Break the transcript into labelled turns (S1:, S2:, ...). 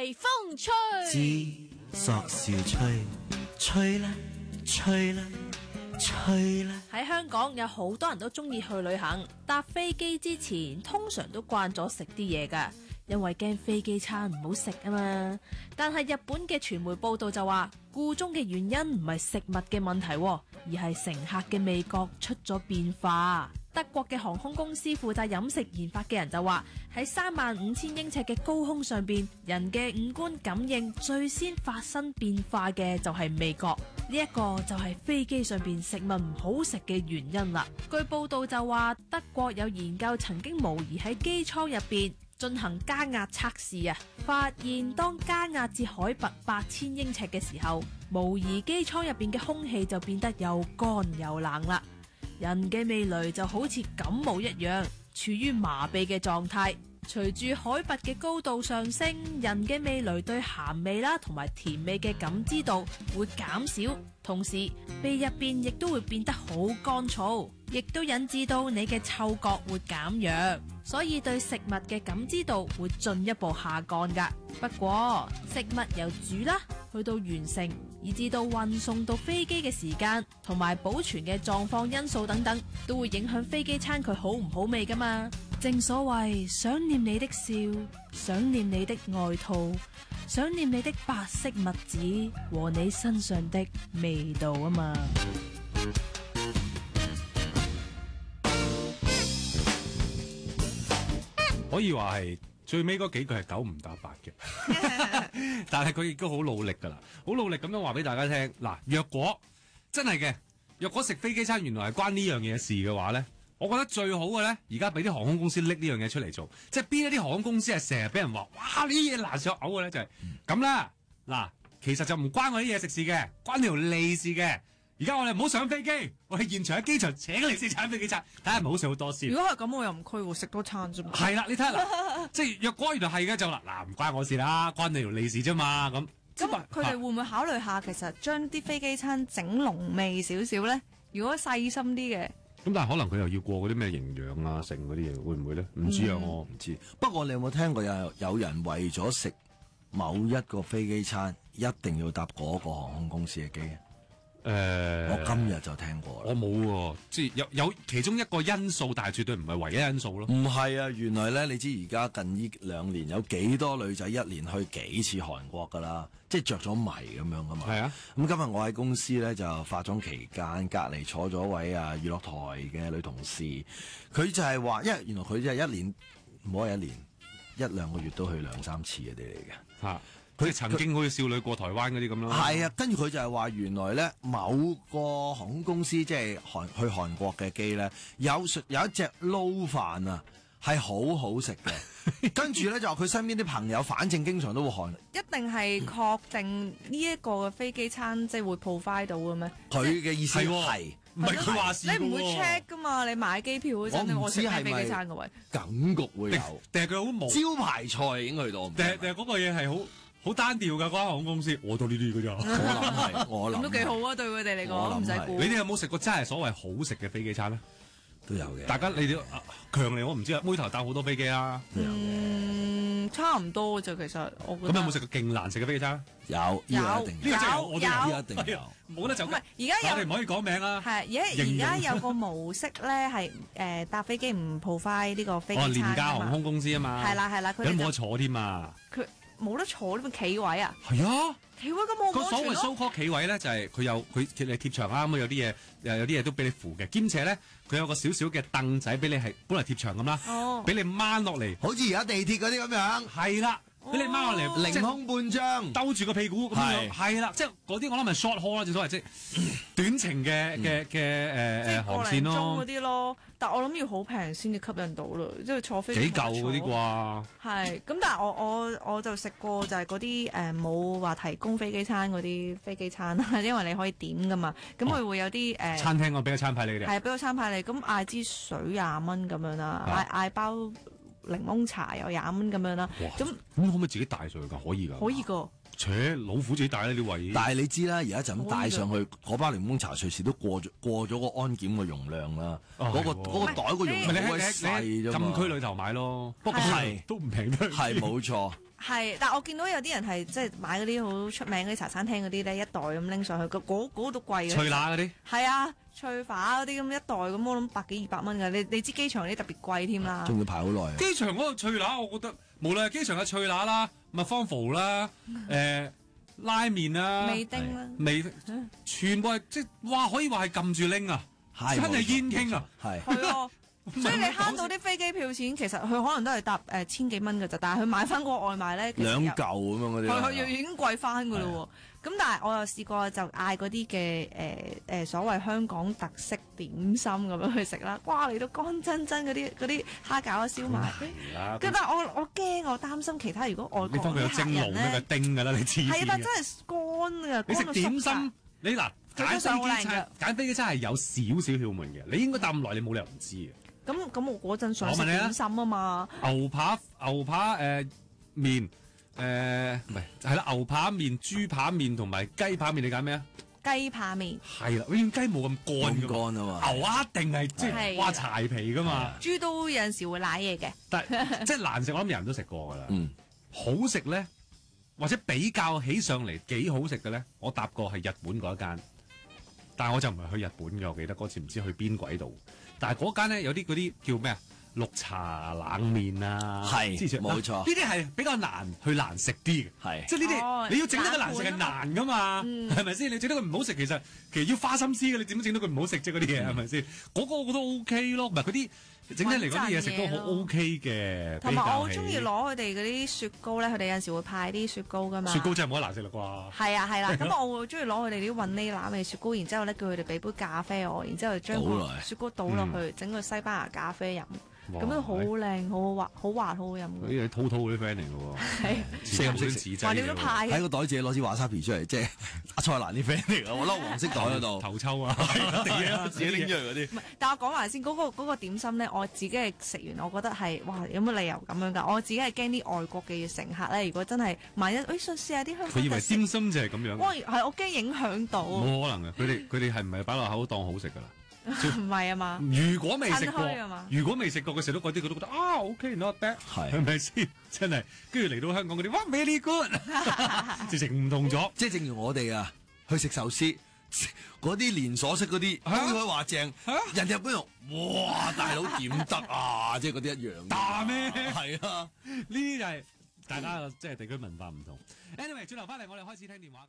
S1: 微風吹，
S2: 索笑吹，吹啦吹啦吹啦。
S1: 喺香港有好多人都中意去旅行，搭飛機之前通常都慣咗食啲嘢㗎，因為驚飛機餐唔好食啊嘛。但係日本嘅傳媒報道就話，故中嘅原因唔係食物嘅問題，而係乘客嘅味覺出咗變化。德國嘅航空公司負責飲食研發嘅人就話，喺35000英尺嘅高空上邊，人嘅五官感應最先發生變化嘅就係味覺，呢一個就係飛機上邊食物唔好食嘅原因啦。據報道就話，德國有研究曾經模擬喺機艙入邊進行加壓測試啊，發現當加壓至海拔8000英尺嘅時候，模擬機艙入邊嘅空氣就變得又乾又冷啦。人嘅味蕾就好似感冒一樣，處於麻痹嘅狀態。隨住海拔嘅高度上升，人嘅味蕾對鹹味啦同埋甜味嘅感知度會減少，同時鼻入邊亦都會變得好乾燥，亦都引致到你嘅嗅覺會減弱，所以對食物嘅感知度會進一步下降㗎。不過食物由煮啦去到完成，以至到運送到飛機嘅時間同埋保存嘅狀況因素等等，都會影響飛機餐佢好唔好味㗎嘛。正所謂想念你的笑，想念你的外套，想念你的白色襪子和你身上的味道啊嘛。
S3: 可以話係最尾嗰幾句係九唔搭八嘅，但係佢亦都好努力噶啦，好努力咁樣話俾大家聽。嗱，若果真係嘅，若果食飛機餐原來係關呢樣嘢事嘅話咧，我覺得最好嘅咧，而家俾啲航空公司拎呢樣嘢出嚟做，即係邊一啲航空公司係成日俾人話，哇呢啲嘢難上嘔嘅咧，就係咁啦。嗱，其實就唔關我啲嘢食事嘅，關條脷事嘅。而家我哋唔好上飛機，我哋現場喺機場請嚟食餐飛機餐，睇下唔好食好多先。
S4: 如果係咁，我又唔區喎，食多餐啫嘛。
S3: 係啦，你睇下嗱，即係若果原來係嘅就啦，嗱唔關我事啦，關你條脷事啫嘛咁。
S4: 咁佢哋會唔會考慮下，其實將啲飛機餐整濃味少少咧？如果細心啲嘅。
S3: 咁但係可能佢又要過嗰啲咩營養啊，剩嗰啲嘢，會唔會咧？唔知啊，我唔知。
S2: 不過你有冇聽過有人為咗食某一個飛機餐，一定要搭嗰個航空公司嘅機啊？我今日就聽過啦。
S3: 我冇喎，即係有其中一個因素，但係絕對唔係唯一因素咯。
S2: 唔係啊，原來咧，你知而家近呢2年有幾多女仔一年去幾次韓國噶啦，即係着咗迷咁樣噶嘛。係啊。咁今日我喺公司咧就化妝期間，隔離坐咗位娛樂台嘅女同事，佢就係話，因為原來佢就係一年唔好係一年1-2個月都去2-3次嗰啲嚟嘅。嚇！佢
S3: 曾經好似少女過台灣嗰啲咁咯。
S2: 係啊，跟住佢就係話原來咧某個航空公司即係去韓國嘅機咧，有一隻撈飯啊，係好好食嘅。跟住咧就話佢身邊啲朋友，反正經常都會韓。
S4: 一定係確定呢一個嘅飛機餐即係會 provide 到嘅咩？
S2: 佢嘅意思係。
S3: 唔係佢話事，
S4: 你唔會 check 噶嘛？你買機票嗰陣，我食咩飛機餐嘅位？
S2: 感覺會有，
S3: 定係佢好無
S2: 招牌菜已經去到，
S3: 定係嗰個嘢係好單調㗎？嗰間航空公司，我到呢啲㗎咋？
S2: 我諗
S4: 咁都幾好啊！對佢哋嚟講，唔使估。
S3: 你哋有冇食過真係所謂好食嘅飛機餐咧？
S2: 都有嘅。
S3: 大家你哋強嚟，我唔知啊。妹頭搭好多飛機啊。
S4: 差唔多啫，其實我覺得。
S3: 咁有冇食過勁難食嘅飛機餐？
S2: 有，呢個一定有。呢個真係我
S4: 有，
S2: 一定有。
S3: 冇得走。
S4: 唔係而家有，
S3: 我哋唔可以講名啊。
S4: 係而家有個模式咧，係搭飛機唔 provide呢個飛機餐。
S3: 廉價航空公司啊嘛。
S4: 係啦，佢
S3: 哋冇得坐添啊。
S4: 佢冇得坐呢個企位啊。
S3: 係啊。
S4: 企位咁冇
S3: 個所謂 so call 企位咧，就係佢貼牆啊，咁有啲嘢都俾你扶嘅，兼且咧佢有個少少嘅凳仔俾你係本嚟貼牆咁啦，俾你掹落嚟，
S2: 好似而家地鐵嗰啲咁樣。
S3: 係啦，俾你掹落嚟，
S2: 凌空半張，
S3: 兜住個屁股咁樣，係啦，即係嗰啲我諗係 short haul 啦，正所謂即係短程嘅航線咯。
S4: 嗰啲咯，但我諗要好平先至吸引到啦，即係坐飛機
S3: 幾嚿嗰啲啩。係，
S4: 咁但係我就食過就係嗰啲冇話提供飛機餐嗰啲飛機餐啦，因為你可以點噶嘛，咁佢會有啲
S3: 餐廳我俾個餐牌你哋。
S4: 係俾個餐牌你，咁嗌支水20蚊咁樣啦，嗌包檸檬茶又20蚊咁樣啦。咁
S3: 可唔可以自己帶上去㗎？可以㗎。
S4: 可以㗎。
S3: 老虎自己帶呢啲位。
S2: 但係你知啦，而家就咁帶上去嗰包檸檬茶，隨時都過咗個安檢嘅容量啦。嗰個袋個容量好細啫嘛。
S3: 禁區裏頭買咯，不過都唔平得。
S2: 係冇錯。
S4: 係，但我見到有啲人係即係買嗰啲好出名嗰啲茶餐廳嗰啲咧，一袋咁拎上去，嗰都貴嘅。
S3: 脆乸嗰啲
S4: 係啊，脆化嗰啲咁一袋咁，我諗100幾200蚊㗎。你知機場嗰啲特別貴添啦。
S2: 仲要排好耐。
S3: 機場嗰個脆乸，我覺得無論係機場嘅脆乸啦、麥芳芙啦、拉麵啦、
S4: 味丁啦，
S3: 全部係即係哇，可以話係撳住拎啊，真係煙傾啊，
S2: 係。
S4: 係啊。所以你慳到啲飛機票錢，其實佢可能都係搭千幾蚊㗎咋，但係佢買翻個外賣咧，
S2: 兩嚿咁樣嗰啲。
S4: 佢已經貴翻㗎咯喎。咁但係我又試過就嗌嗰啲嘅所謂香港特色點心咁樣去食啦。哇！嚟到乾真真嗰啲蝦餃啊、燒賣。跟住但係我驚，我擔心其他如果外國
S3: 啲客人咧，佢叮㗎啦，你知唔知？
S4: 係啊，但真係乾㗎。
S3: 你食點心，你嗱揀飛機餐係有少少竅門嘅，你應該搭咁耐，你冇理由唔知嘅。
S4: 咁我嗰陣想食點心啊嘛，
S3: 牛扒麵唔係係啦，牛扒麵、豬扒麵同埋雞扒麵，你揀咩啊？
S4: 雞扒麵
S3: 係啦，永遠雞冇咁
S2: 乾啊嘛，
S3: 牛一定係即係哇柴皮噶嘛，
S4: 豬都有陣時會舐嘢嘅，
S3: 但即係難食，我諗人都食過噶啦。好食咧，或者比較起上嚟幾好食嘅咧，我搭過係日本嗰一間，但係我就唔係去日本嘅，我記得嗰次唔知去邊鬼度。但係嗰間咧有啲嗰啲叫咩啊？綠茶冷麵啊，
S2: 係冇錯。
S3: 呢啲係比較難食啲嘅，
S2: 係
S3: 即係呢啲你要整得佢難食係難噶嘛，係咪先？你整得佢唔好食，其實要花心思嘅。你點樣整到佢唔好食啫？嗰啲嘢係咪先？嗰個我覺得 OK 咯，唔係嗰啲整體嚟講啲嘢食都好 OK 嘅。
S4: 同埋我好中意攞佢哋嗰啲雪糕咧，佢哋有陣時會派啲雪糕噶嘛。
S3: 雪糕真係冇得難食啦啩？
S4: 係啊係啦，咁我會中意攞佢哋啲雲呢拿味雪糕，然之後咧叫佢哋俾杯咖啡我，然之後將個雪糕倒落去，整個西班牙咖啡飲。咁都好靚，好滑，好好飲嘅。
S3: 啲滔滔嗰啲 friend 嚟嘅喎，係
S2: 食
S3: 紙仔。
S4: 話料都派
S2: 喺個袋自己攞支華沙皮出嚟，即係阿蔡瀾啲 friend 嚟嘅，我攞黃色袋嗰度。
S3: 頭抽啊，
S2: 自己拎出嚟嗰啲。
S4: 唔係，但我講埋先，嗰個點心咧，我自己係食完，我覺得係哇，有乜理由咁樣㗎？我自己係驚啲外國嘅乘客咧，如果真係萬一，想試下啲香港。
S3: 佢以為點心就係咁樣。
S4: 我驚影響到。
S3: 冇可能嘅，佢哋係唔係擺落口當好食㗎啦？
S4: 唔係啊嘛，
S3: 如果未食過嘅時候都嗰啲，佢都覺得OK not bad，係咪先？真係，跟住嚟到香港嗰啲，哇 very good，直情唔同咗。
S2: 即係正如我哋啊，去食壽司，嗰啲連鎖式嗰啲，都可以話正。人哋日本人，哇大佬點得啊？即係嗰啲一樣。
S3: 打咩？
S2: 係啊，
S3: 呢啲就係大家即係地區文化唔同。Anyway，轉頭翻嚟，我哋開始聽電話㗎。